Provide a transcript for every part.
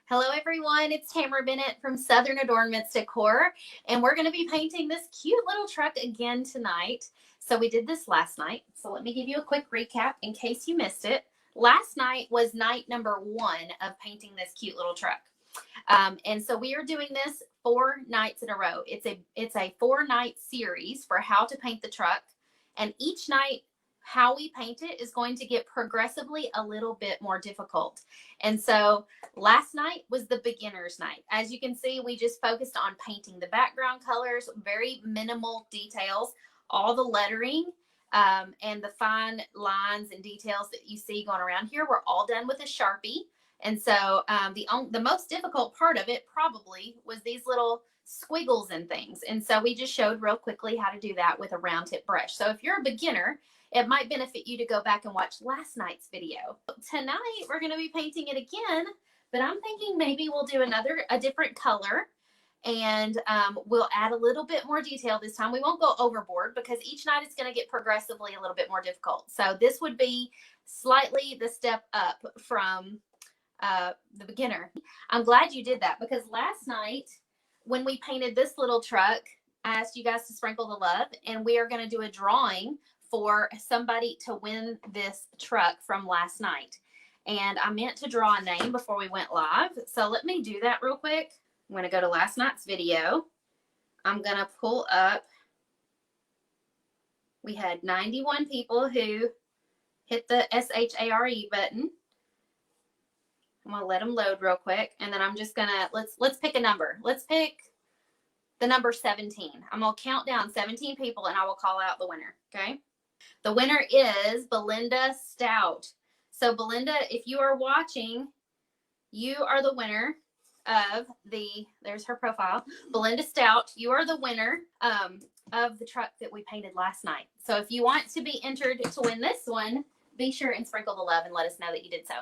Hello everyone, it's Tamara Bennett from Southern Adoornments Decor, and we're going to be painting this cute little truck again tonight. So we did this last night, so let me give you a quick recap in case you missed it. Last night was night number 1 of painting this cute little truck. And so we are doing this 4 nights in a row. It's a 4-night series for how to paint the truck, and each night how we paint it is going to get progressively a little bit more difficult. And so last night was the beginner's night. As you can see, we just focused on painting the background colors, very minimal details, all the lettering and the fine lines and details that you see going around here were all done with a Sharpie. And so the most difficult part of it probably was these little squiggles and things. And so we just showed real quickly how to do that with a round tip brush. So if you're a beginner, it might benefit you to go back and watch last night's video. Tonight, we're going to be painting it again, but I'm thinking maybe we'll do a different color, and we'll add a little bit more detail this time. We won't go overboard because each night it's going to get progressively a little bit more difficult. So this would be slightly the step up from the beginner. I'm glad you did that because last night when we painted this little truck, I asked you guys to sprinkle the love, and we are going to do a drawing for somebody to win this truck from last night. And I meant to draw a name before we went live. So let me do that real quick. I'm going to go to last night's video. I'm going to pull up. We had 91 people who hit the SHARE button. I'm going to let them load real quick. And then I'm just going to, let's pick a number. Let's pick the number 17. I'm going to count down 17 people and I will call out the winner. Okay. The winner is Belinda Stout. So Belinda, if you are watching, you are the winner of there's her profile. Belinda Stout, you are the winner of the truck that we painted last night. So if you want to be entered to win this one, be sure and sprinkle the love and let us know that you did so.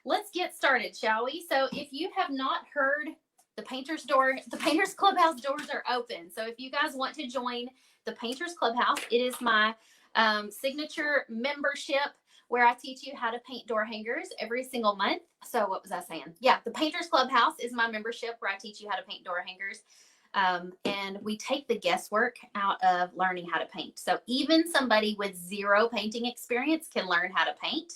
Let's get started, shall we? So if you have not heard, the Painters Clubhouse doors are open. So if you guys want to join the Painters Clubhouse, it is my signature membership where I teach you how to paint door hangers every single month. So what was I saying? Yeah, the Painters Clubhouse is my membership where I teach you how to paint door hangers. And we take the guesswork out of learning how to paint. So even somebody with 0 painting experience can learn how to paint.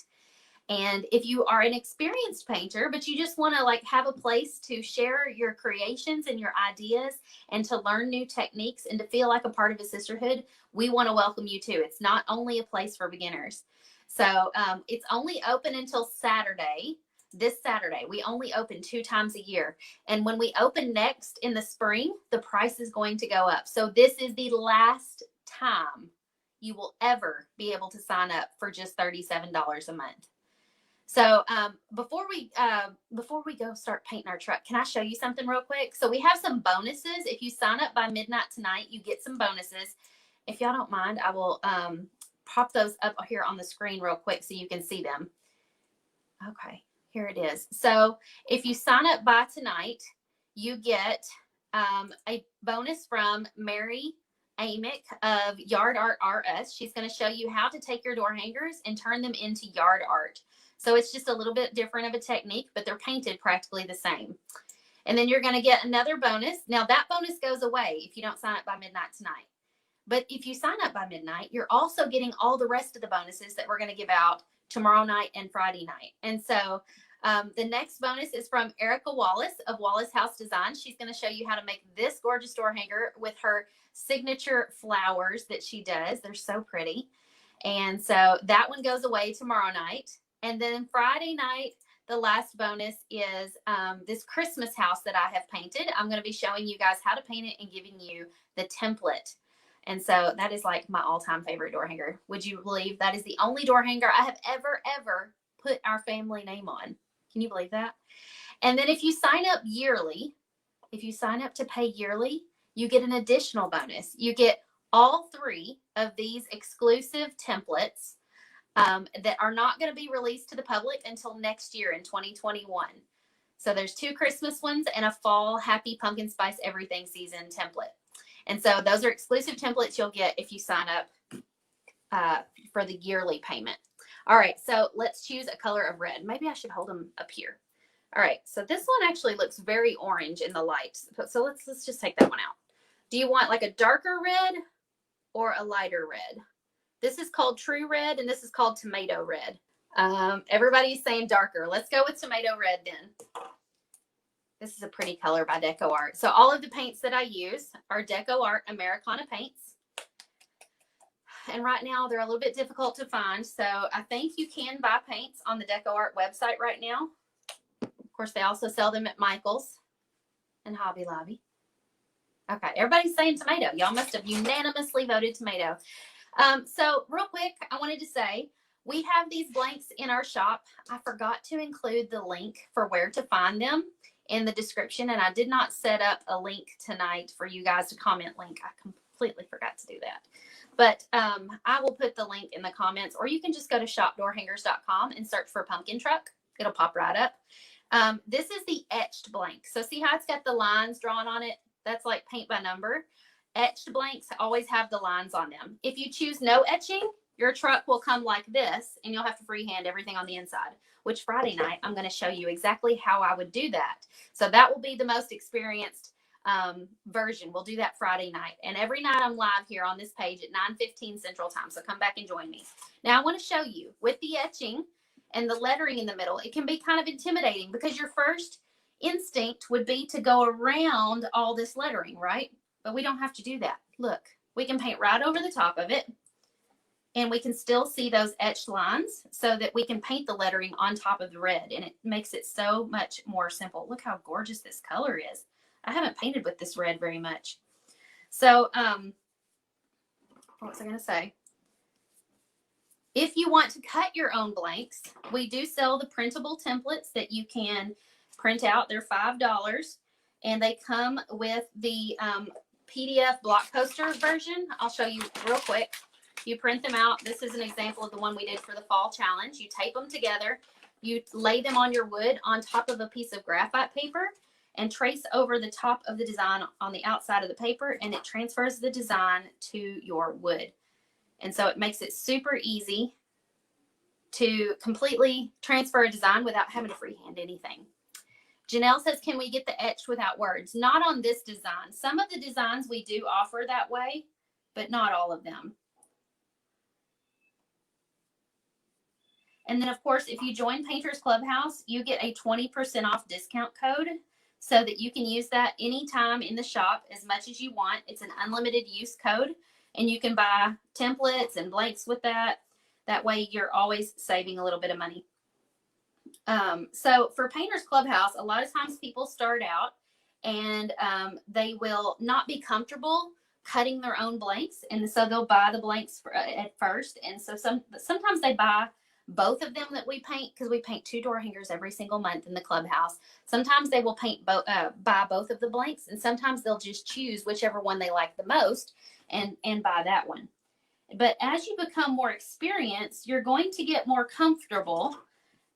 And if you are an experienced painter, but you just want to have a place to share your creations and your ideas and to learn new techniques and to feel like a part of a sisterhood, we want to welcome you too. It's not only a place for beginners. So it's only open until Saturday. This Saturday, we only open 2 times a year. And when we open next in the spring, the price is going to go up. So this is the last time you will ever be able to sign up for just $37 a month. So before we go start painting our truck, can I show you something real quick? So we have some bonuses. If you sign up by midnight tonight, you get some bonuses. If y'all don't mind, I will pop those up here on the screen real quick so you can see them. Okay, here it is. So if you sign up by tonight, you get a bonus from Mary Amick of Yard Art RS. She's going to show you how to take your door hangers and turn them into yard art. So it's just a little bit different of a technique, but they're painted practically the same. And then you're going to get another bonus. Now that bonus goes away if you don't sign up by midnight tonight. But if you sign up by midnight, you're also getting all the rest of the bonuses that we're going to give out tomorrow night and Friday night. And so the next bonus is from Erica Wallace of Wallace House Design. She's going to show you how to make this gorgeous door hanger with her signature flowers that she does. They're so pretty. And so that one goes away tomorrow night. And then Friday night, the last bonus is this Christmas house that I have painted. I'm going to be showing you guys how to paint it and giving you the template. And so that is like my all-time favorite door hanger. Would you believe that is the only door hanger I have ever put our family name on? Can you believe that? And then if you sign up yearly, if you sign up to pay yearly, you get an additional bonus. You get all 3 of these exclusive templates that are not going to be released to the public until next year in 2021. So there's 2 Christmas ones and a fall Happy Pumpkin Spice Everything Season template. And so those are exclusive templates you'll get if you sign up for the yearly payment. All right, so let's choose a color of red. Maybe I should hold them up here. All right, so this one actually looks very orange in the light. So let's just take that one out. Do you want like a darker red or a lighter red? This is called true red, and this is called tomato red. Everybody's saying darker. Let's go with tomato red then. This is a pretty color by Decor. So all of the paints that I use are Decor Americana paints. And right now they're a little bit difficult to find. So I think you can buy paints on the Decor website right now. Of course, they also sell them at Michael's and Hobby Lobby. Okay, everybody's saying tomato. Y'all must have unanimously voted tomato. So real quick, I wanted to say, we have these blanks in our shop. I forgot to include the link for where to find them in the description, and I did not set up a link tonight for you guys to comment link. I completely forgot to do that. But I will put the link in the comments, or you can just go to shopdoorhangers.com and search for pumpkin truck. It'll pop right up. This is the etched blank. So see how it's got the lines drawn on it? That's like paint by number. Etched blanks always have the lines on them. If you choose no etching, your truck will come like this, and you'll have to freehand everything on the inside, which Friday night, I'm going to show you exactly how I would do that. So that will be the most experienced version. We'll do that Friday night. And every night I'm live here on this page at 9:15 Central Time. So come back and join me. Now I want to show you with the etching and the lettering in the middle, it can be kind of intimidating because your first instinct would be to go around all this lettering, right? But we don't have to do that. Look, we can paint right over the top of it, and we can still see those etched lines so that we can paint the lettering on top of the red, and it makes it so much more simple. Look how gorgeous this color is. I haven't painted with this red very much. So, what was I going to say? If you want to cut your own blanks, we do sell the printable templates that you can print out. They're $5, and they come with the PDF block poster version. I'll show you real quick. You print them out. This is an example of the one we did for the fall challenge. You tape them together. You lay them on your wood on top of a piece of graphite paper and trace over the top of the design on the outside of the paper, and it transfers the design to your wood. And so it makes it super easy to completely transfer a design without having to freehand anything. Janelle says, can we get the etched without words? Not on this design. Some of the designs we do offer that way, but not all of them. And then, of course, if you join Painters Clubhouse, you get a 20% off discount code so that you can use that anytime in the shop as much as you want. It's an unlimited use code, and you can buy templates and blanks with that. That way, you're always saving a little bit of money. So for Painters Clubhouse, a lot of times people start out and they will not be comfortable cutting their own blanks. And so they'll buy the blanks at first. And so sometimes they buy both of them that we paint, because we paint 2 door hangers every single month in the clubhouse. Sometimes they will paint buy both of the blanks, and sometimes they'll just choose whichever one they like the most and buy that one. But as you become more experienced, you're going to get more comfortable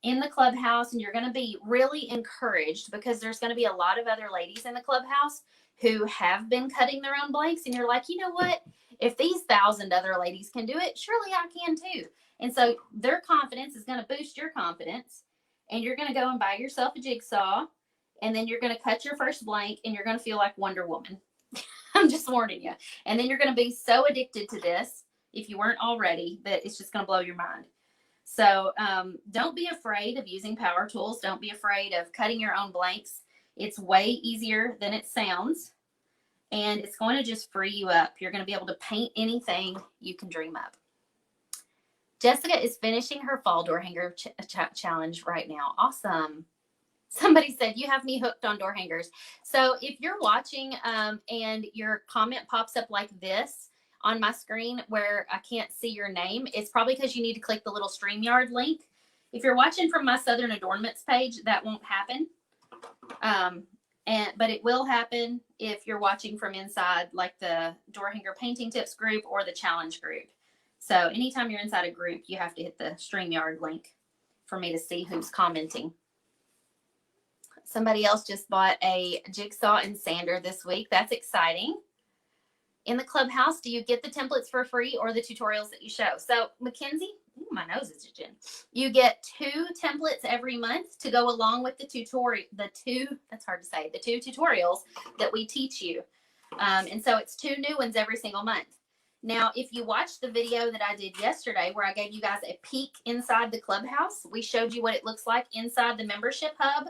in the clubhouse, and you're going to be really encouraged because there's going to be a lot of other ladies in the clubhouse who have been cutting their own blanks, and you're like, you know what? If these 1,000 other ladies can do it, surely I can too. And so their confidence is going to boost your confidence, and you're going to go and buy yourself a jigsaw, and then you're going to cut your first blank, and you're going to feel like Wonder Woman. I'm just warning you. And then you're going to be so addicted to this, if you weren't already, that it's just going to blow your mind. So don't be afraid of using power tools. Don't be afraid of cutting your own blanks. It's way easier than it sounds, and it's going to just free you up. You're going to be able to paint anything you can dream up. Jessica is finishing her fall door hanger challenge right now. Awesome. Somebody said, you have me hooked on door hangers. So if you're watching and your comment pops up like this on my screen where I can't see your name, it's probably because you need to click the little StreamYard link. If you're watching from my Southern Adoornments page, that won't happen. But it will happen if you're watching from inside, like the door hanger painting tips group or the challenge group. So anytime you're inside a group, you have to hit the StreamYard link for me to see who's commenting. Somebody else just bought a jigsaw and sander this week. That's exciting. In the clubhouse, do you get the templates for free or the tutorials that you show? So Mackenzie, Ooh, my nose is itching. You get 2 templates every month to go along with the tutorial. That's hard to say. The 2 tutorials that we teach you. And so it's 2 new ones every single month. Now, if you watched the video that I did yesterday where I gave you guys a peek inside the Clubhouse, we showed you what it looks like inside the membership hub.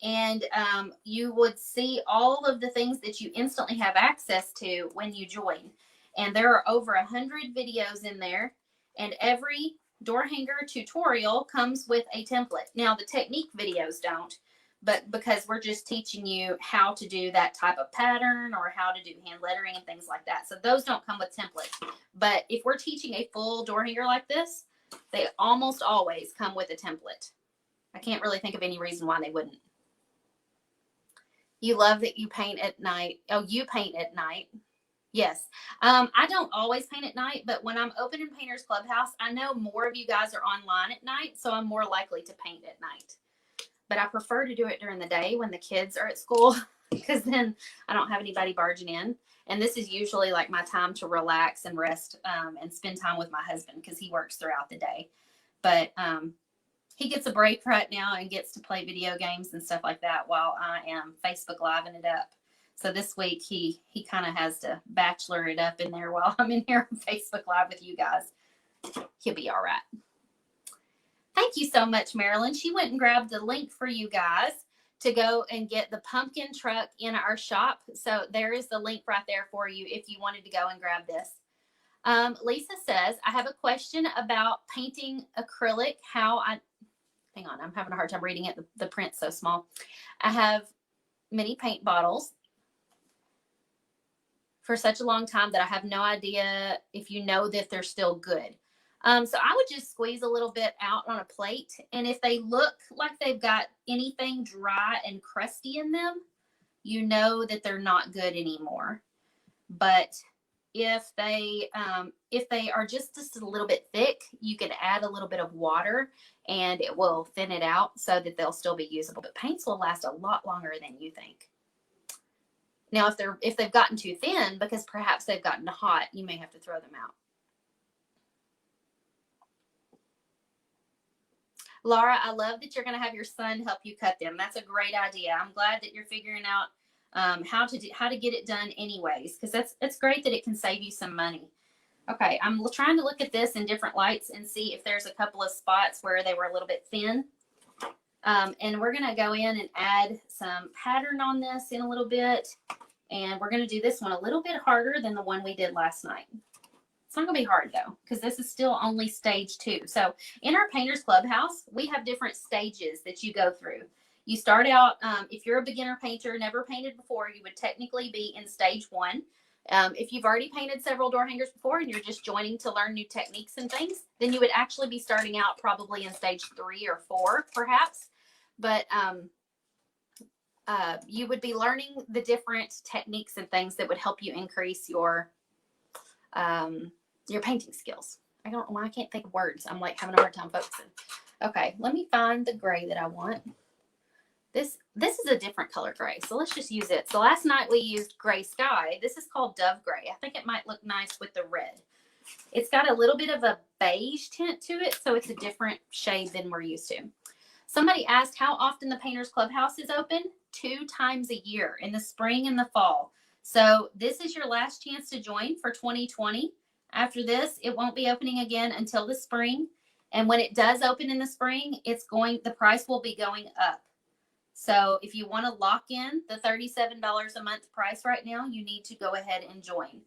And you would see all of the things that you instantly have access to when you join. And there are over 100 videos in there. And every door hanger tutorial comes with a template. Now, the technique videos don't, but because we're just teaching you how to do that type of pattern or how to do hand lettering and things like that. So those don't come with templates. But if we're teaching a full door hanger like this, they almost always come with a template. I can't really think of any reason why they wouldn't. You love that you paint at night. Oh, you paint at night. Yes. I don't always paint at night, but when I'm open in Painters Clubhouse, I know more of you guys are online at night, so I'm more likely to paint at night. But I prefer to do it during the day when the kids are at school, because then I don't have anybody barging in. And this is usually like my time to relax and rest and spend time with my husband because he works throughout the day. But he gets a break right now and gets to play video games and stuff like that while I am Facebook Living it up. So this week he kind of has to bachelor it up in there while I'm in here on Facebook Live with you guys. He'll be all right. Thank you so much, Marilyn. She went and grabbed the link for you guys to go and get the pumpkin truck in our shop. So there is the link right there for you if you wanted to go and grab this. Lisa says, I have a question about painting acrylic. Hang on, I'm having a hard time reading it. The print's so small. I have many paint bottles for such a long time that I have no idea if you know that they're still good. So I would just squeeze a little bit out on a plate. And if they look like they've got anything dry and crusty in them, you know that they're not good anymore. But if they are just a little bit thick, you can add a little bit of water and it will thin it out so that they'll still be usable. But paints will last a lot longer than you think. Now, if they've gotten too thin because perhaps they've gotten hot, you may have to throw them out. Laura, I love that you're going to have your son help you cut them. That's a great idea. I'm glad that you're figuring out how to get it done anyways, because it's great that it can save you some money. Okay, I'm trying to look at this in different lights and see if there's a couple of spots where they were a little bit thin. And we're going to go in and add some pattern on this in a little bit. And we're going to do this one a little bit harder than the one we did last night. It's not going to be hard, though, because this is still only stage 2. So in our Painters Clubhouse, we have different stages that you go through. You start out, if you're a beginner painter, never painted before, you would technically be in stage 1. If you've already painted several door hangers before and you're just joining to learn new techniques and things, then you would actually be starting out probably in stage 3 or 4, perhaps. But you would be learning the different techniques and things that would help you increase your painting skills. I don't know why I can't think of words. I'm like having a hard time focusing. Okay, let me find the gray that I want. This is a different color gray, so let's just use it. So last night we used gray sky. This is called Dove Gray. I think it might look nice with the red. It's got a little bit of a beige tint to it, so it's a different shade than we're used to. Somebody asked how often the Painters Clubhouse is open. 2 times a year, in the spring and the fall. So this is your last chance to join for 2020. After this, it won't be opening again until the spring. And when it does open in the spring, the price will be going up. So if you want to lock in the $37 a month price right now, you need to go ahead and join.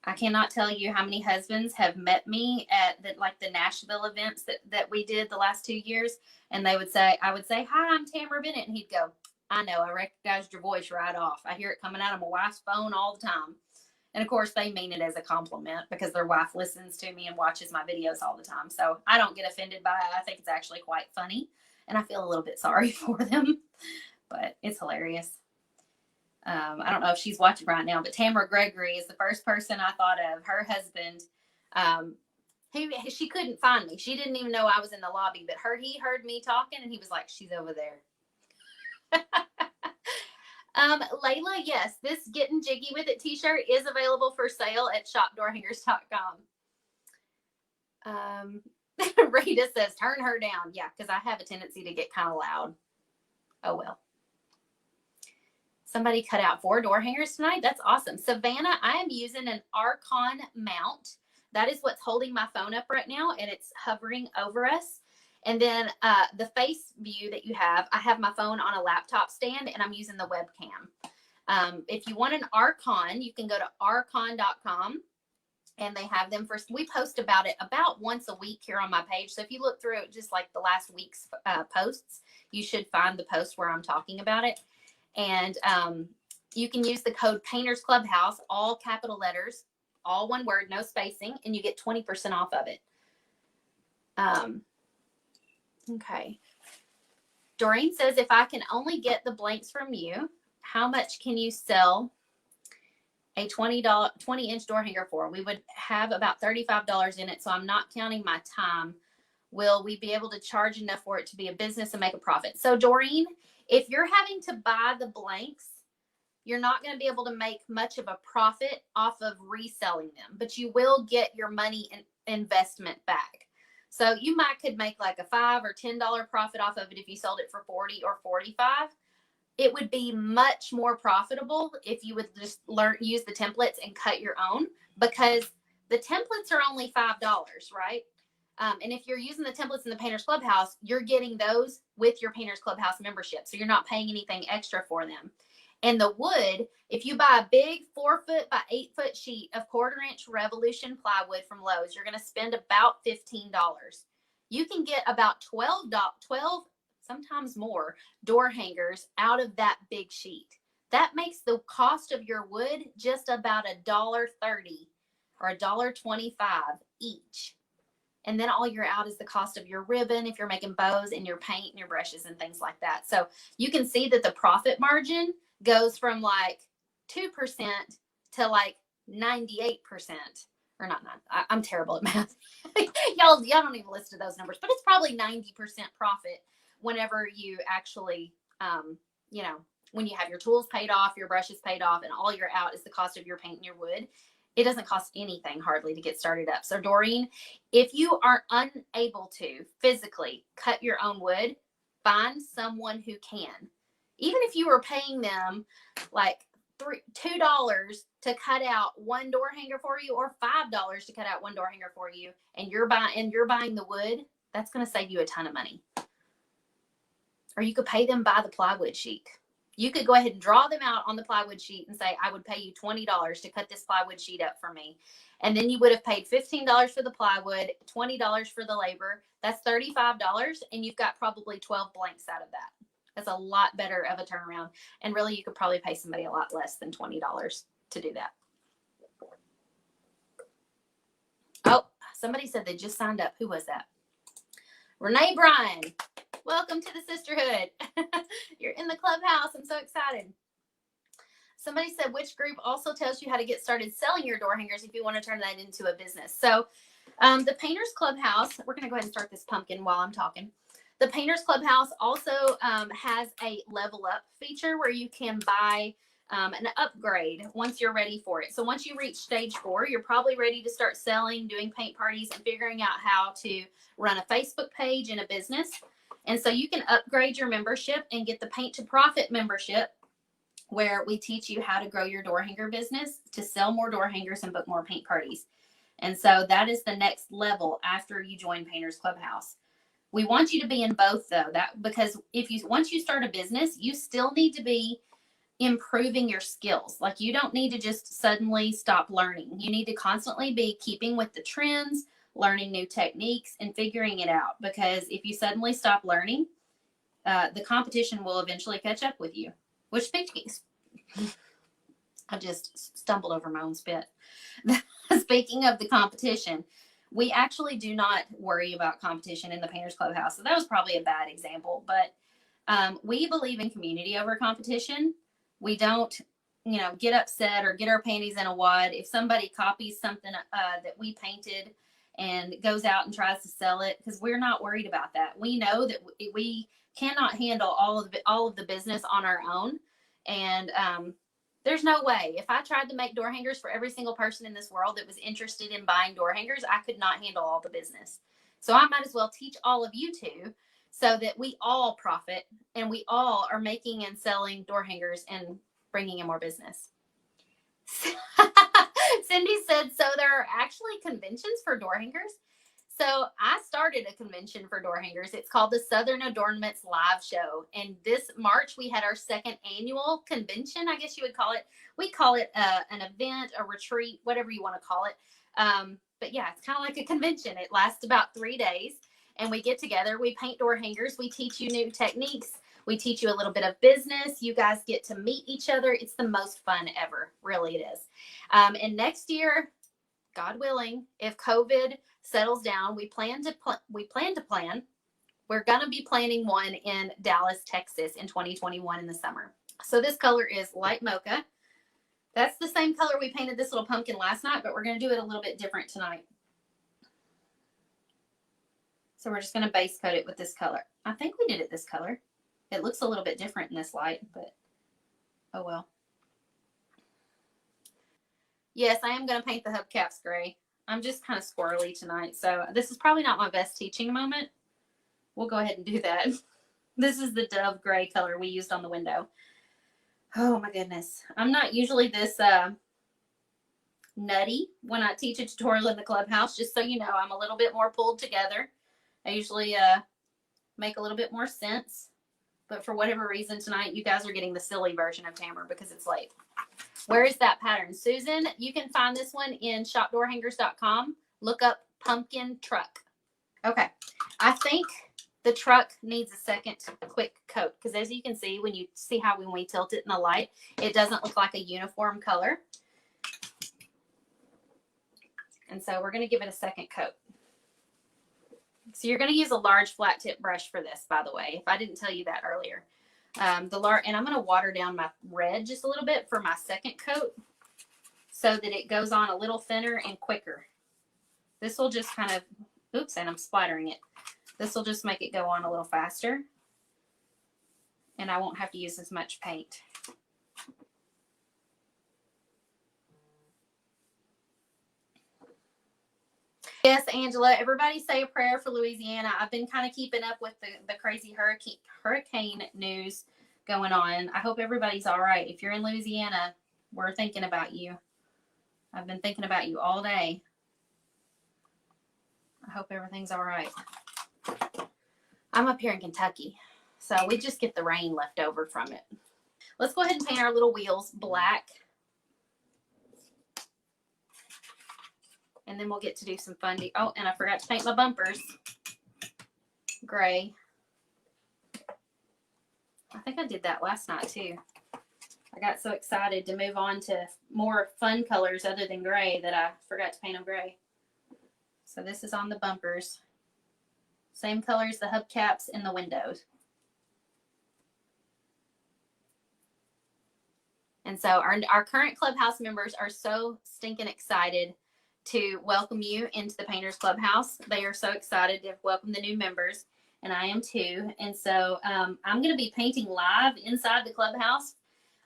I cannot tell you how many husbands have met me at the Nashville events that we did the last 2 years. And I would say, hi, I'm Tamara Bennett. And he'd go, I know, I recognized your voice right off. I hear it coming out of my wife's phone all the time. And of course, they mean it as a compliment because their wife listens to me and watches my videos all the time. So I don't get offended by it. I think it's actually quite funny. And I feel a little bit sorry for them, but it's hilarious. I don't know if she's watching right now, but Tamara Gregory is the first person I thought of. Her husband, she couldn't find me. She didn't even know I was in the lobby, but he heard me talking and he was like, she's over there. Layla, yes, this Getting Jiggy With It t-shirt is available for sale at shopdoorhangers.com. Rita says, turn her down. Yeah, because I have a tendency to get kind of loud. Oh, well. Somebody cut out 4 door hangers tonight. That's awesome. Savannah, I am using an Archon mount. That is what's holding my phone up right now, and it's hovering over us. And then the face view that you have, I have my phone on a laptop stand, and I'm using the webcam. If you want an Archon, you can go to archon.com. And they have them first. We post about it about once a week here on my page. So if you look through it, just like the last week's posts, you should find the post where I'm talking about it. And you can use the code Painters Clubhouse, all capital letters, all one word, no spacing, and you get 20% off of it. Okay. Doreen says, if I can only get the blanks from you, how much can you sell a $20-inch door hanger for? We would have about $35 in it, so I'm not counting my time. Will we be able to charge enough for it to be a business and make a profit? So Doreen, if you're having to buy the blanks, you're not going to be able to make much of a profit off of reselling them, but you will get your money and investment back. So you could make like a $5 or $10 profit off of it if you sold it for 40 or 45. It would be much more profitable if you would just use the templates and cut your own, because the templates are only $5, right? And if you're using the templates in the Painters Clubhouse, you're getting those with your Painters Clubhouse membership. So you're not paying anything extra for them. And the wood, if you buy a big 4-foot by 8-foot sheet of 1/4-inch Revolution plywood from Lowe's, you're going to spend about $15. You can get about 12, sometimes more, door hangers out of that big sheet. That makes the cost of your wood just about $1.30 or $1.25 each. And then all you're out is the cost of your ribbon if you're making bows and your paint and your brushes and things like that. So you can see that the profit margin goes from like 2% to like 98%. Or not. I'm terrible at math. y'all don't even listen to those numbers, but it's probably 90% profit whenever you actually, when you have your tools paid off, your brushes paid off, and all you're out is the cost of your paint and your wood. It doesn't cost anything hardly to get started up. So Doreen, if you are unable to physically cut your own wood, find someone who can. Even if you were paying them like $2 to cut out one door hanger for you, or $5 to cut out one door hanger for you, and you're buying the wood, that's going to save you a ton of money. Or you could pay them by the plywood sheet. You could go ahead and draw them out on the plywood sheet and say, I would pay you $20 to cut this plywood sheet up for me. And then you would have paid $15 for the plywood, $20 for the labor. That's $35. And you've got probably 12 blanks out of that. That's a lot better of a turnaround. And really, you could probably pay somebody a lot less than $20 to do that. Oh, somebody said they just signed up. Who was that? Renee Bryan. Welcome to the sisterhood. You're in the clubhouse. I'm so excited. Somebody said, which group also tells you how to get started selling your door hangers if you want to turn that into a business? So the Painters Clubhouse, we're going to go ahead and start this pumpkin while I'm talking. The Painters Clubhouse also has a level up feature where you can buy an upgrade once you're ready for it. So once you reach stage 4, you're probably ready to start selling, doing paint parties, and figuring out how to run a Facebook page and a business. And so you can upgrade your membership and get the Paint to Profit membership, where we teach you how to grow your door hanger business, to sell more door hangers and book more paint parties. And so that is the next level after you join Painters Clubhouse. We want you to be in both, though, because once you start a business, you still need to be improving your skills. Like, you don't need to just suddenly stop learning. You need to constantly be keeping with the trends, learning new techniques, and figuring it out. Because if you suddenly stop learning, the competition will eventually catch up with you. Which I just stumbled over my own spit. Speaking of the competition, we actually do not worry about competition in the Painters Clubhouse. So that was probably a bad example, but we believe in community over competition. We don't, get upset or get our panties in a wad if somebody copies something that we painted and goes out and tries to sell it, because we're not worried about that. We know that we cannot handle all of the business on our own. And there's no way. If I tried to make door hangers for every single person in this world that was interested in buying door hangers, I could not handle all the business. So I might as well teach all of you two so that we all profit and we all are making and selling door hangers and bringing in more business. Cindy said, so there are actually conventions for door hangers. So I started a convention for door hangers. It's called the Southern Adoornments Live Show. And this March, we had our second annual convention, I guess you would call it. We call it an event, a retreat, whatever you want to call it. But yeah, it's kind of like a convention. It lasts about 3 days. And we get together. We paint door hangers. We teach you new techniques. We teach you a little bit of business. You guys get to meet each other. It's the most fun ever. Really, it is. And next year, God willing, if COVID settles down, we plan to plan. We're going to be planning one in Dallas, Texas in 2021 in the summer. So this color is light mocha. That's the same color we painted this little pumpkin last night, but we're going to do it a little bit different tonight. So we're just going to base coat it with this color. I think we did it this color. It looks a little bit different in this light, but oh well. Yes, I am going to paint the hubcaps gray. I'm just kind of squirrely tonight, so this is probably not my best teaching moment. We'll go ahead and do that. This is the dove gray color we used on the window. Oh my goodness. I'm not usually this nutty when I teach a tutorial in the Clubhouse, just so you know. I'm a little bit more pulled together. I usually make a little bit more sense, but for whatever reason tonight, you guys are getting the silly version of Tamara because it's late. Where is that pattern? Susan, you can find this one in shopdoorhangers.com. Look up pumpkin truck. Okay. I think the truck needs a second quick coat because as you can see, when you see how when we tilt it in the light, it doesn't look like a uniform color. And so we're going to give it a second coat. So you're going to use a large flat tip brush for this, by the way, if I didn't tell you that earlier. And I'm going to water down my red just a little bit for my second coat so that it goes on a little thinner and quicker. This will just kind of, oops, and I'm splattering it. This will just make it go on a little faster. And I won't have to use as much paint. Yes, Angela, everybody say a prayer for Louisiana. I've been kind of keeping up with the crazy hurricane news going on. I hope everybody's all right. If you're in Louisiana, we're thinking about you. I've been thinking about you all day. I hope everything's all right. I'm up here in Kentucky, so we just get the rain left over from it. Let's go ahead and paint our little wheels black. And then we'll get to do some fun. Oh, and I forgot to paint my bumpers gray. I think I did that last night too. I got so excited to move on to more fun colors other than gray that I forgot to paint them gray. So this is on the bumpers. Same color as the hubcaps and the windows. And so our current Clubhouse members are so stinking excited to welcome you into the Painters Clubhouse. They are so excited to welcome the new members, and I am too. And so I'm going to be painting live inside the Clubhouse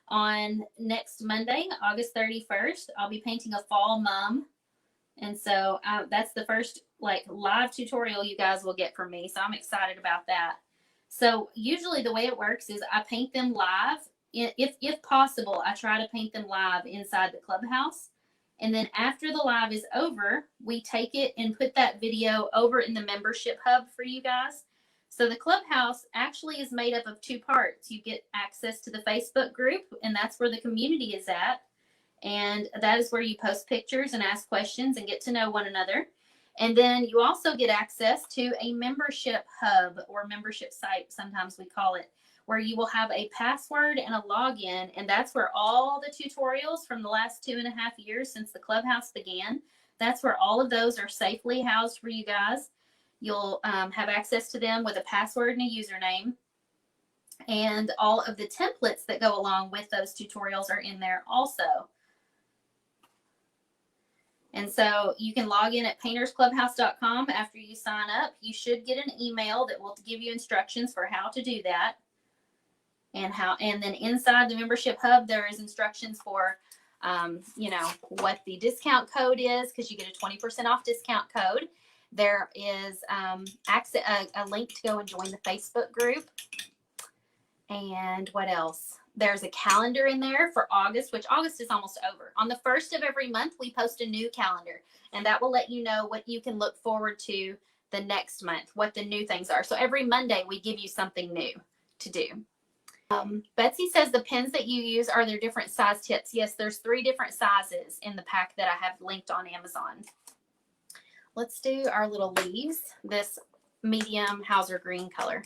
on next Monday, August 31st. I'll be painting a fall mum. And so that's the first live tutorial you guys will get from me. So I'm excited about that. So usually the way it works is I paint them live. If possible, I try to paint them live inside the Clubhouse. And then after the live is over, we take it and put that video over in the membership hub for you guys. So the Clubhouse actually is made up of 2 parts. You get access to the Facebook group, and that's where the community is at. And that is where you post pictures and ask questions and get to know one another. And then you also get access to a membership hub or membership site, sometimes we call it, where you will have a password and a login. And that's where all the tutorials from the last 2.5 years since the Clubhouse began, that's where all of those are safely housed for you guys. You'll have access to them with a password and a username. And all of the templates that go along with those tutorials are in there also. And so you can log in at paintersclubhouse.com after you sign up. You should get an email that will give you instructions for how to do that. and then inside the membership hub, there is instructions for, you know, what the discount code is, because you get a 20% off discount code. There is a link to go and join the Facebook group. And what else? There's a calendar in there for August, which August is almost over. On the 1st of every month, we post a new calendar, and that will let you know what you can look forward to the next month, what the new things are. So every Monday, we give you something new to do. Betsy says the pens that you use, are there different size tips? Yes, there's 3 different sizes in the pack that I have linked on Amazon. Let's do our little leaves, this medium Hauser green color.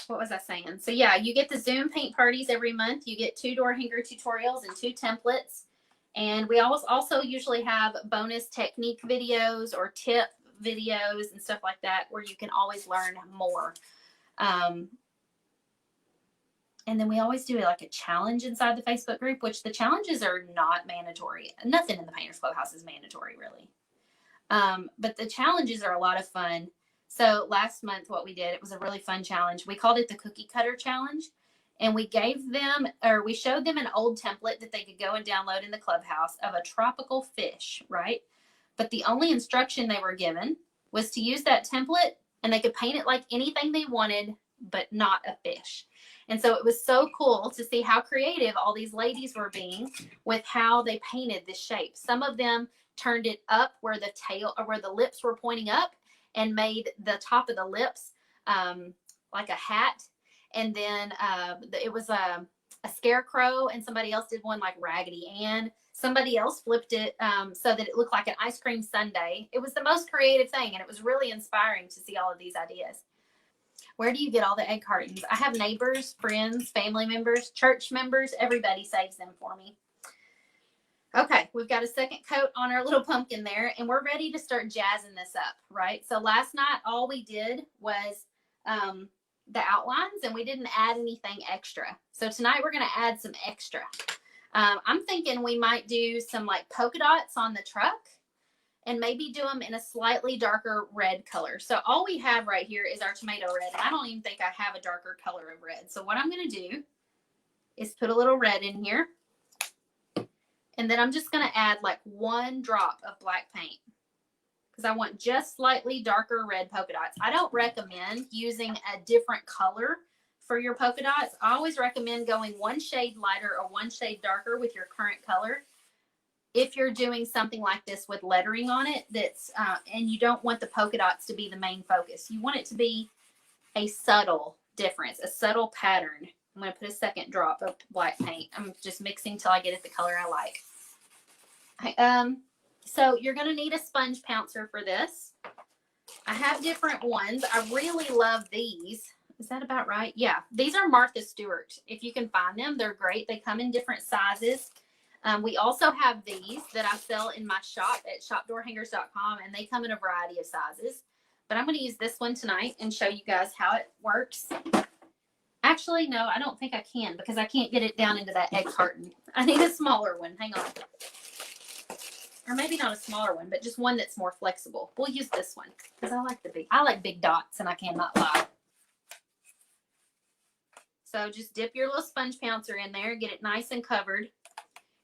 What was I saying? So yeah, you get the Zoom paint parties every month. You get 2 door hanger tutorials and 2 templates. And we also usually have bonus technique videos or tip videos and stuff like that, where you can always learn more. And then we always do like a challenge inside the Facebook group, which the challenges are not mandatory. Nothing in the Painters Clubhouse is mandatory, really. But the challenges are a lot of fun. So last month, what we did, it was a really fun challenge. We called it the Cookie Cutter Challenge. And we we showed them an old template that they could go and download in the Clubhouse of a tropical fish, right? But the only instruction they were given was to use that template, and they could paint it like anything they wanted, but not a fish. And so it was so cool to see how creative all these ladies were being with how they painted this shape. Some of them turned it up where the tail, or where the lips were pointing up, and made the top of the lips like a hat. And then it was a scarecrow, and somebody else did one like Raggedy Ann. Somebody else flipped it so that it looked like an ice cream sundae. It was the most creative thing, and it was really inspiring to see all of these ideas. Where do you get all the egg cartons? I have neighbors, friends, family members, church members. Everybody saves them for me. Okay, we've got a second coat on our little pumpkin there, and we're ready to start jazzing this up, right? So last night, all we did was the outlines, and we didn't add anything extra. So tonight we're going to add some extra. I'm thinking we might do some like polka dots on the truck, and maybe do them in a slightly darker red color. So all we have right here is our tomato red. And I don't even think I have a darker color of red. So what I'm going to do is put a little red in here. And then I'm just going to add like 1 drop of black paint, because I want just slightly darker red polka dots. I don't recommend using a different color for your polka dots. I always recommend going 1 shade lighter or 1 shade darker with your current color. If you're doing something like this with lettering on it, and you don't want the polka dots to be the main focus. You want it to be a subtle difference, a subtle pattern. I'm going to put a 2nd drop of black paint. I'm just mixing till I get it the color I like. So you're going to need a sponge pouncer for this. I have different ones. I really love these. Is that about right? Yeah. These are Martha Stewart. If you can find them, they're great. They come in different sizes. We also have these that I sell in my shop at shopdoorhangers.com, and they come in a variety of sizes. But I'm going to use this one tonight and show you guys how it works. Actually, no, I don't think I can, because I can't get it down into that egg carton. I need a smaller one. Hang on. Or maybe not a smaller one, but just one that's more flexible. We'll use this one, because I like big dots, and I cannot lie. So just dip your little sponge pouncer in there, get it nice and covered.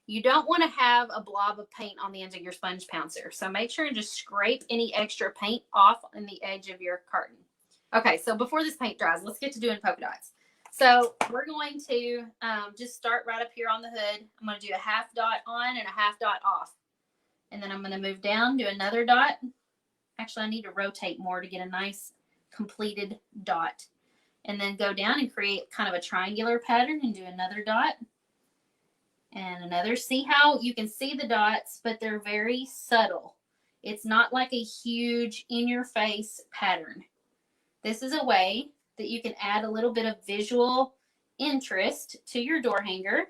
You don't want to have a blob of paint on the ends of your sponge pouncer. So make sure and just scrape any extra paint off on the edge of your carton. Okay, so before this paint dries, let's get to doing polka dots. So we're going to just start right up here on the hood. I'm going to do a 1/2 dot on and a 1/2 dot off. And then I'm going to move down, do another dot. Actually, I need to rotate more to get a nice completed dot. And then go down and create kind of a triangular pattern and do another dot. And another. See how you can see the dots, but they're very subtle. It's not like a huge in-your-face pattern. This is a way that you can add a little bit of visual interest to your door hanger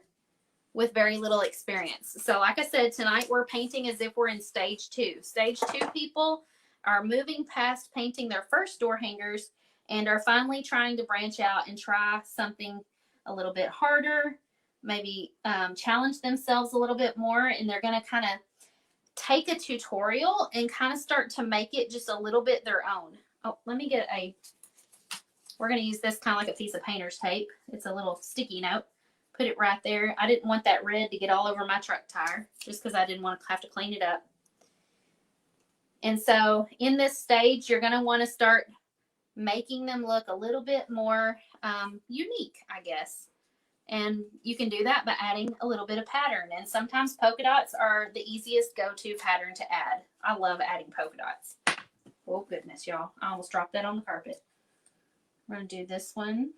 with very little experience. So like I said, tonight we're painting as if we're in stage 2. Stage 2 people are moving past painting their first door hangers and are finally trying to branch out and try something a little bit harder, maybe challenge themselves a little bit more, and they're going to kind of take a tutorial and kind of start to make it just a little bit their own. Oh, let me get a We're going to use this kind of like a piece of painter's tape. It's a little sticky note. Put it right there. I didn't want that red to get all over my truck tire just because I didn't want to have to clean it up. And so in this stage, you're going to want to start making them look a little bit more unique, I guess. And you can do that by adding a little bit of pattern. And sometimes polka dots are the easiest go-to pattern to add. I love adding polka dots. Oh, goodness, y'all. I almost dropped that on the carpet. We're going to do this one.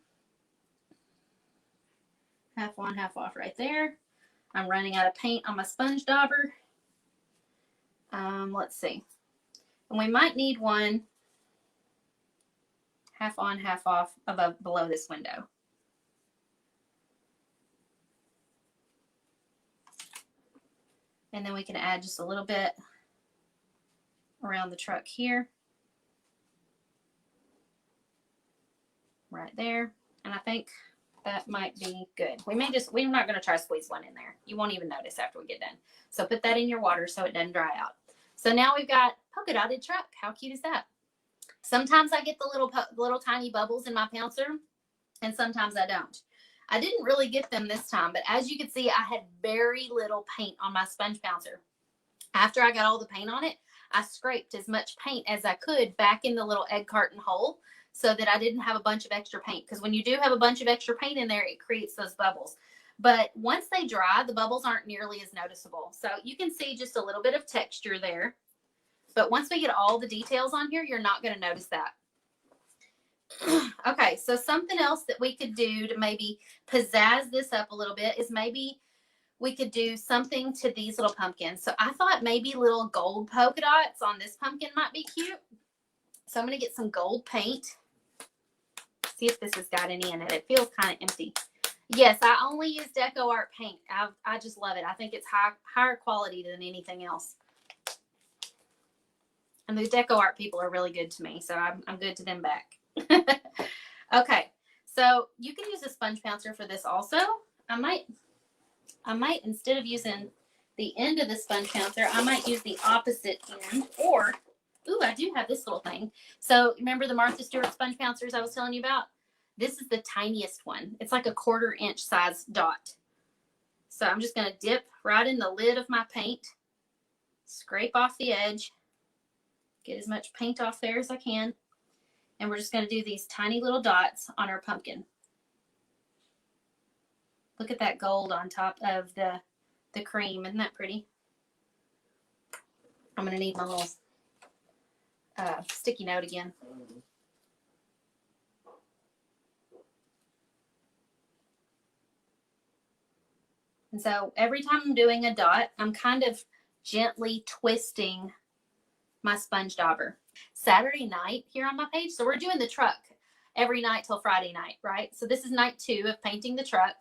Half on, half off right there. I'm running out of paint on my sponge dauber. Let's see. And we might need one half on, half off below this window. And then we can add just a little bit around the truck here. Right there. And I think that might be good. We're not going to try to squeeze one in there. You won't even notice after we get done. So put that in your water so it doesn't dry out. So now we've got polka dotted truck. How cute is that? Sometimes I get the little tiny bubbles in my pouncer, and sometimes I don't. I didn't really get them this time, but as you can see, I had very little paint on my sponge pouncer. After I got all the paint on it, I scraped as much paint as I could back in the little egg carton hole so that I didn't have a bunch of extra paint. Because when you do have a bunch of extra paint in there, it creates those bubbles. But once they dry, the bubbles aren't nearly as noticeable. So you can see just a little bit of texture there. But once we get all the details on here, you're not going to notice that. Okay, so something else that we could do to maybe pizzazz this up a little bit is maybe we could do something to these little pumpkins. So I thought maybe little gold polka dots on this pumpkin might be cute. So I'm going to get some gold paint. See if this has got any in it. It feels kind of empty. Yes, I only use Decor paint. I just love it. I think it's higher quality than anything else. And the Decor people are really good to me, so I'm good to them back. Okay, so you can use a sponge pouncer for this also. I might instead of using the end of the sponge pouncer, I might use the opposite end. Or, ooh, I do have this little thing. So remember the Martha Stewart sponge pouncers I was telling you about? This is the tiniest one. It's like a 1/4 inch size dot. So I'm just going to dip right in the lid of my paint, scrape off the edge, get as much paint off there as I can. And we're just going to do these tiny little dots on our pumpkin. Look at that gold on top of the cream. Isn't that pretty? I'm going to need my little sticky note again. And so every time I'm doing a dot, I'm kind of gently twisting my sponge dauber. Saturday night here on my page. So we're doing the truck every night till Friday night, right? So this is night 2 of painting the truck.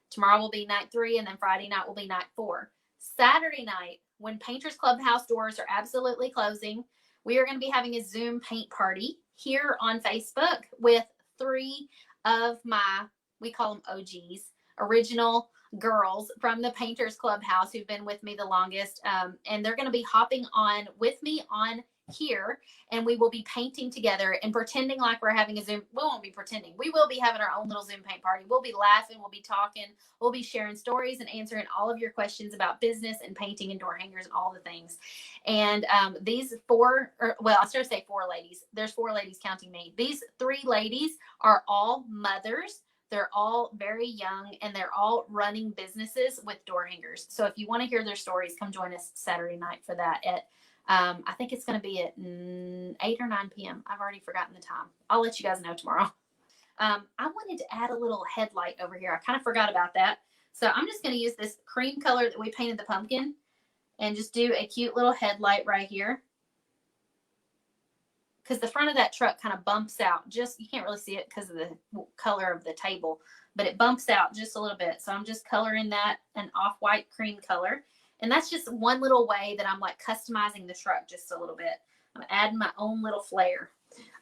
Tomorrow will be night 3, and then Friday night will be night 4. Saturday night, when Painters Clubhouse doors are absolutely closing, we are going to be having a Zoom paint party here on Facebook with 3 of my, we call them OGs, original girls from the Painters Clubhouse who've been with me the longest. And they're going to be hopping on with me on here, and we will be painting together and pretending like we're having a Zoom. We won't be pretending. We will be having our own little Zoom paint party. We'll be laughing. We'll be talking. We'll be sharing stories and answering all of your questions about business and painting and door hangers and all the things. And these 4, I started to say 4 ladies. There's 4 ladies counting me. These 3 ladies are all mothers. They're all very young, and they're all running businesses with door hangers. So if you want to hear their stories, come join us Saturday night for that at I think it's going to be at 8 or 9 p.m. I've already forgotten the time. I'll let you guys know tomorrow. I wanted to add a little headlight over here. I kind of forgot about that. So I'm just going to use this cream color that we painted the pumpkin and just do a cute little headlight right here. Because the front of that truck kind of bumps out. You can't really see it because of the color of the table, but it bumps out just a little bit. So I'm just coloring that an off-white cream color. And that's just one little way that I'm like customizing the truck just a little bit. I'm adding my own little flair.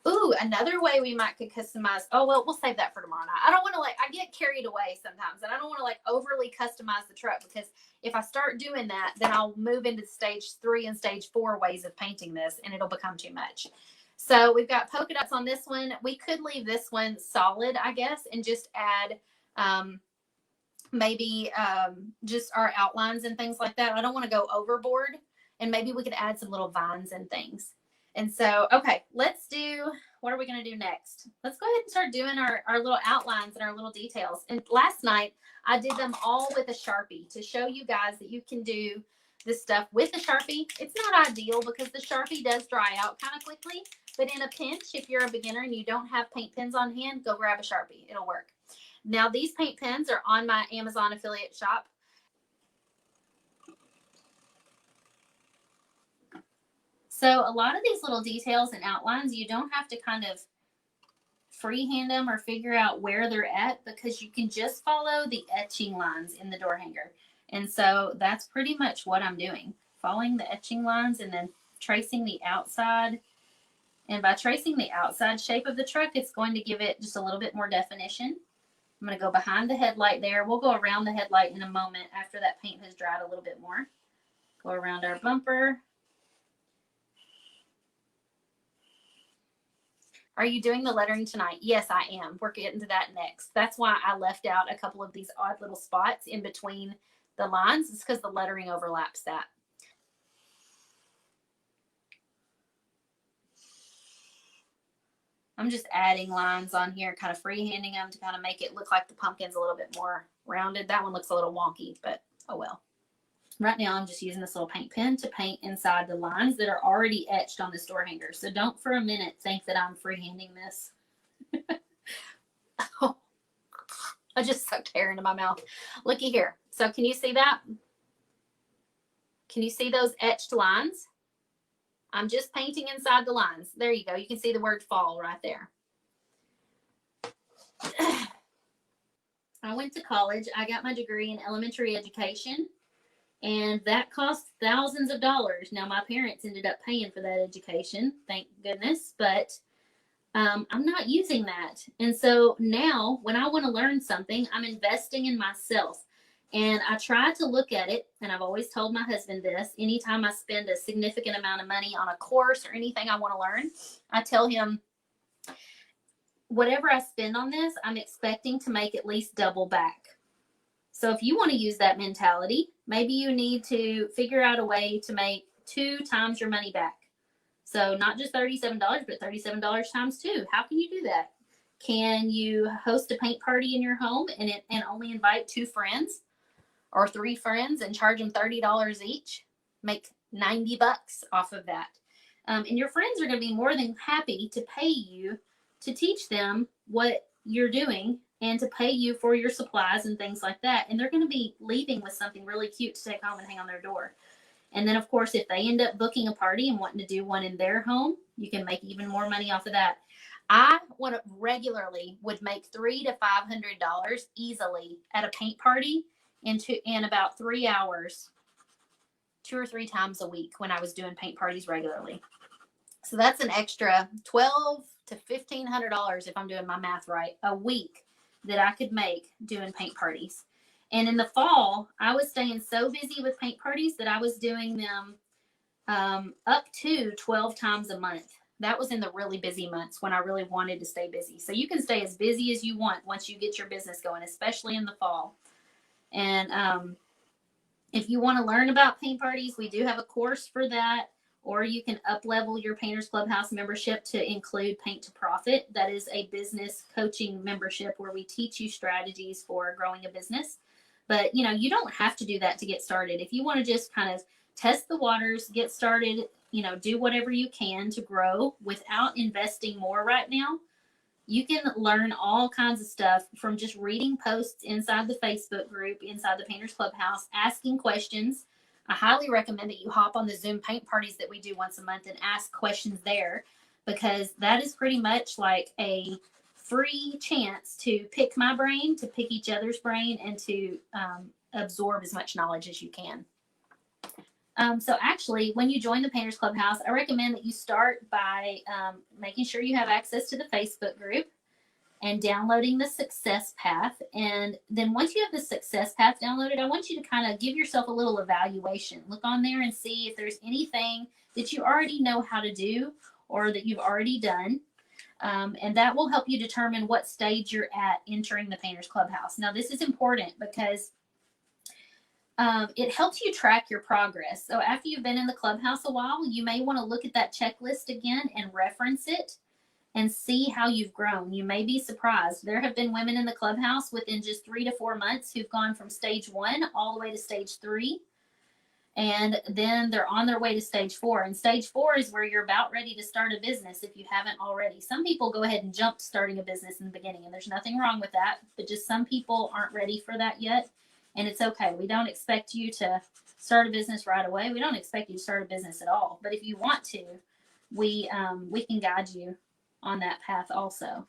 Ooh, another way we might could customize. Oh, well, we'll save that for tomorrow night. I don't want to I get carried away sometimes, and I don't want to overly customize the truck, because if I start doing that, then I'll move into stage 3 and stage 4 ways of painting this, and it'll become too much. So we've got polka dots on this one. We could leave this one solid, I guess, and just add maybe just our outlines and things like that. I don't want to go overboard, and maybe we could add some little vines and things. And so, okay, let's do, what are we going to do next? Let's go ahead and start doing our little outlines and our little details. And last night I did them all with a Sharpie to show you guys that you can do this stuff with a Sharpie. It's not ideal because the Sharpie does dry out kind of quickly, but in a pinch, if you're a beginner and you don't have paint pens on hand, go grab a Sharpie. It'll work. Now, these paint pens are on my Amazon affiliate shop. So a lot of these little details and outlines, you don't have to kind of freehand them or figure out where they're at, because you can just follow the etching lines in the door hanger. And so that's pretty much what I'm doing, following the etching lines and then tracing the outside. And by tracing the outside shape of the truck, it's going to give it just a little bit more definition. I'm going to go behind the headlight there. We'll go around the headlight in a moment after that paint has dried a little bit more. Go around our bumper. Are you doing the lettering tonight? Yes, I am. We're getting to that next. That's why I left out a couple of these odd little spots in between the lines. It's because the lettering overlaps that. I'm just adding lines on here, kind of freehanding them to kind of make it look like the pumpkin's a little bit more rounded. That one looks a little wonky, but oh well. Right now, I'm just using this little paint pen to paint inside the lines that are already etched on this door hanger. So don't for a minute think that I'm freehanding this. Oh, I just sucked air into my mouth. Looky here. So can you see that? Can you see those etched lines? I'm just painting inside the lines. There you go. You can see the word fall right there. I went to college. I got my degree in elementary education, and that cost thousands of dollars. Now, my parents ended up paying for that education, thank goodness, but I'm not using that. And so now when I want to learn something, I'm investing in myself. And I try to look at it, and I've always told my husband this, anytime I spend a significant amount of money on a course or anything I want to learn, I tell him, whatever I spend on this, I'm expecting to make at least double back. So if you want to use that mentality, maybe you need to figure out a way to make 2 times your money back. So not just $37, but $37 times 2. How can you do that? Can you host a paint party in your home and only invite 2 friends or 3 friends and charge them $30 each? Make $90 off of that. And your friends are going to be more than happy to pay you to teach them what you're doing and to pay you for your supplies and things like that. And they're going to be leaving with something really cute to take home and hang on their door. And then, of course, if they end up booking a party and wanting to do one in their home, you can make even more money off of that. I regularly would make $300 to $500 easily at a paint party in about 3 hours, 2 or 3 times a week when I was doing paint parties regularly. So that's an extra $1,200 to $1,500 if I'm doing my math right a week that I could make doing paint parties. And in the fall, I was staying so busy with paint parties that I was doing them up to 12 times a month. That was in the really busy months when I really wanted to stay busy. So you can stay as busy as you want once you get your business going, especially in the fall. And if you want to learn about paint parties, we do have a course for that. Or you can up-level your Painters Clubhouse membership to include Paint to Profit. That is a business coaching membership where we teach you strategies for growing a business. But, you don't have to do that to get started. If you want to just kind of test the waters, get started, do whatever you can to grow without investing more right now, you can learn all kinds of stuff from just reading posts inside the Facebook group, inside the Painters Clubhouse, asking questions. I highly recommend that you hop on the Zoom paint parties that we do once a month and ask questions there, because that is pretty much like a free chance to pick my brain, to pick each other's brain, and to absorb as much knowledge as you can. So actually, when you join the Painters Clubhouse, I recommend that you start by making sure you have access to the Facebook group and downloading the success path. And then once you have the success path downloaded, I want you to kind of give yourself a little evaluation. Look on there and see if there's anything that you already know how to do, or that you've already done. And that will help you determine what stage you're at entering the Painters Clubhouse. Now, this is important because it helps you track your progress. So after you've been in the Clubhouse a while, you may want to look at that checklist again and reference it and see how you've grown. You may be surprised. There have been women in the Clubhouse within just 3 to 4 months who've gone from stage 1 all the way to stage 3. And then they're on their way to stage 4. And stage 4 is where you're about ready to start a business if you haven't already. Some people go ahead and jump starting a business in the beginning, and there's nothing wrong with that. But just some people aren't ready for that yet. And it's okay. We don't expect you to start a business right away. We don't expect you to start a business at all. But if you want to, we can guide you on that path also.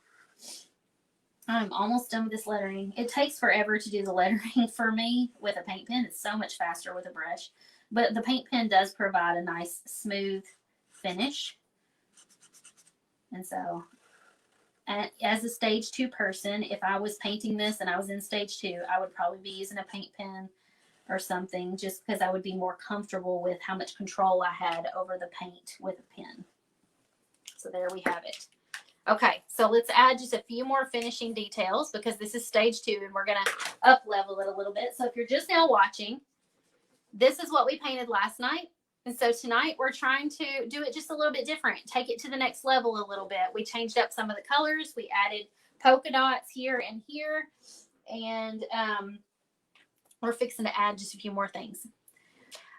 I'm almost done with this lettering. It takes forever to do the lettering for me with a paint pen. It's so much faster with a brush. But the paint pen does provide a nice smooth finish. And so as a stage 2 person, if I was painting this and I was in stage 2, I would probably be using a paint pen or something, just because I would be more comfortable with how much control I had over the paint with a pen. So there we have it. Okay, so let's add just a few more finishing details because this is stage 2 and we're going to up level it a little bit. So if you're just now watching, this is what we painted last night. And so tonight we're trying to do it just a little bit different. Take it to the next level a little bit. We changed up some of the colors. We added polka dots here and here. And we're fixing to add just a few more things.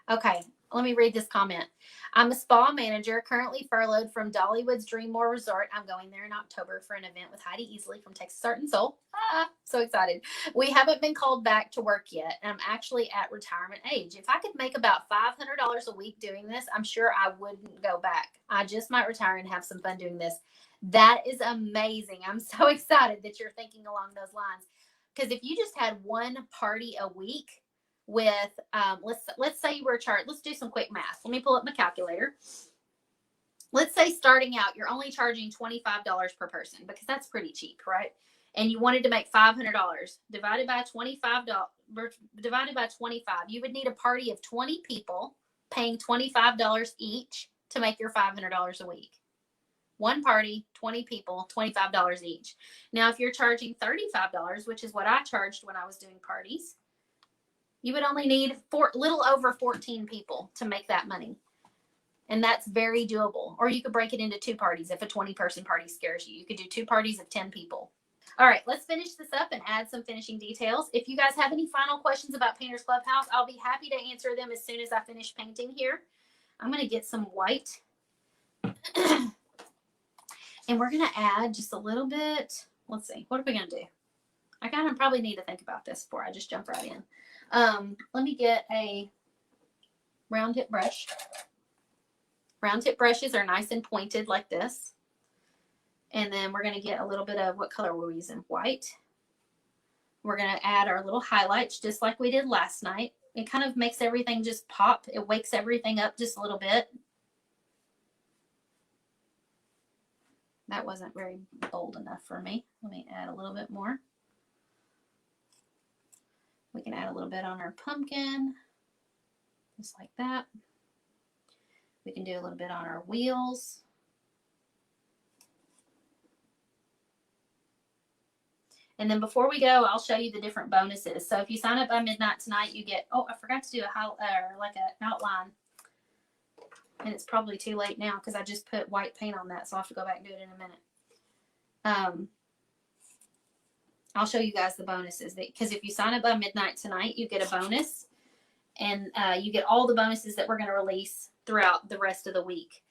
Okay, let me read this comment. I'm a spa manager, currently furloughed from Dollywood's Dreammore Resort. I'm going there in October for an event with Heidi Easley from Texas Art and Soul. So excited. We haven't been called back to work yet. And I'm actually at retirement age. If I could make about $500 a week doing this, I'm sure I wouldn't go back. I just might retire and have some fun doing this. That is amazing. I'm so excited that you're thinking along those lines. Because if you just had one party a week, with let's say you were charged, let's do some quick math. Let me pull up my calculator. Let's say starting out you're only charging $25 per person, because that's pretty cheap, right? And you wanted to make $500 divided by $25, you would need a party of 20 people paying $25 each to make your $500 a week. One party, 20 people, $25 each. Now if you're charging $35, which is what I charged when I was doing parties, you would only need little over 14 people to make that money. And that's very doable. Or you could break it into 2 parties. If a 20-person party scares you, you could do 2 parties of 10 people. All right, let's finish this up and add some finishing details. If you guys have any final questions about Painters Clubhouse, I'll be happy to answer them as soon as I finish painting here. I'm going to get some white. And we're going to add just a little bit. Let's see. What are we going to do? I kind of probably need to think about this before I just jump right in. Let me get a round tip brush. Round tip brushes are nice and pointed like this. And then we're going to get a little bit of, what color were we using? White. We're going to add our little highlights just like we did last night. It kind of makes everything just pop. It wakes everything up just a little bit. That wasn't very bold enough for me. Let me add a little bit more. We can add a little bit on our pumpkin, just like that. We can do a little bit on our wheels. And then before we go, I'll show you the different bonuses. So if you sign up by midnight tonight, you get, oh, I forgot to do like an outline. And it's probably too late now because I just put white paint on that. So I'll have to go back and do it in a minute. I'll show you guys the bonuses, because if you sign up by midnight tonight, you get a bonus, and you get all the bonuses that we're going to release throughout the rest of the week.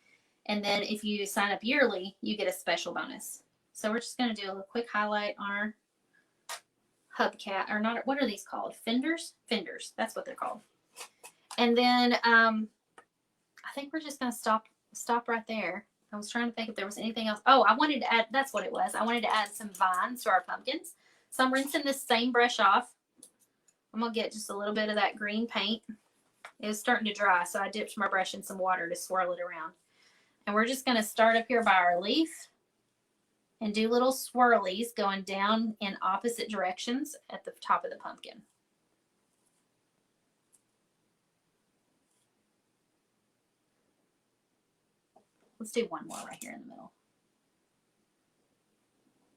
And then if you sign up yearly, you get a special bonus. So we're just going to do a quick highlight on our hubcap, or not, what are these called? Fenders? Fenders. That's what they're called. And then I think we're just going to stop right there. I was trying to think if there was anything else. Oh, I wanted to add, that's what it was. I wanted to add some vines to our pumpkins. So I'm rinsing this same brush off. I'm going to get just a little bit of that green paint. It was starting to dry, so I dipped my brush in some water to swirl it around. And we're just going to start up here by our leaf and do little swirlies going down in opposite directions at the top of the pumpkin. Let's do one more right here in the middle.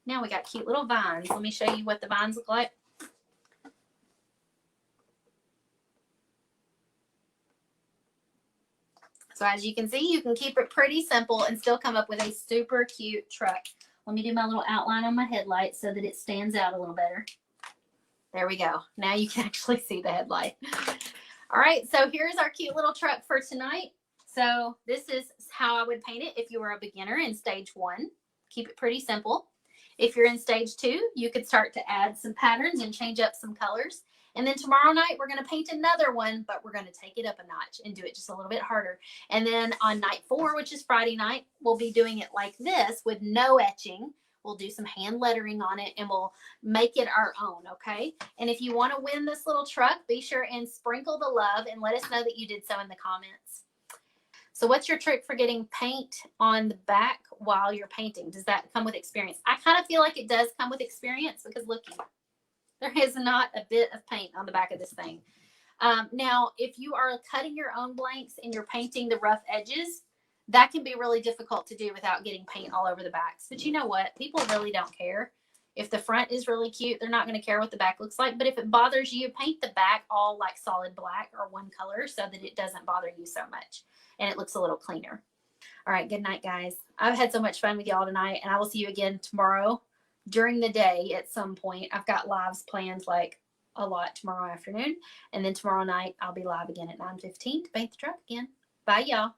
Now we got cute little vines. Let me show you what the vines look like. So as you can see, you can keep it pretty simple and still come up with a super cute truck. Let me do my little outline on my headlight so that it stands out a little better. There we go. Now you can actually see the headlight. All right, so here's our cute little truck for tonight. So this is how I would paint it if you were a beginner in stage 1. Keep it pretty simple. If you're in stage 2, you could start to add some patterns and change up some colors. And then tomorrow night, we're going to paint another one, but we're going to take it up a notch and do it just a little bit harder. And then on night 4, which is Friday night, we'll be doing it like this with no etching. We'll do some hand lettering on it and we'll make it our own, okay? And if you want to win this little truck, be sure and sprinkle the love and let us know that you did so in the comments. So what's your trick for getting paint on the back while you're painting? Does that come with experience? I kind of feel like it does come with experience because look, there is not a bit of paint on the back of this thing. Now, if you are cutting your own blanks and you're painting the rough edges, that can be really difficult to do without getting paint all over the backs. But you know what? People really don't care. If the front is really cute, they're not going to care what the back looks like. But if it bothers you, paint the back all like solid black or one color so that it doesn't bother you so much and it looks a little cleaner. All right, good night, guys. I've had so much fun with y'all tonight, and I will see you again tomorrow during the day at some point. I've got lives planned like a lot tomorrow afternoon, and then tomorrow night I'll be live again at 9:15 to paint the truck again. Bye, y'all.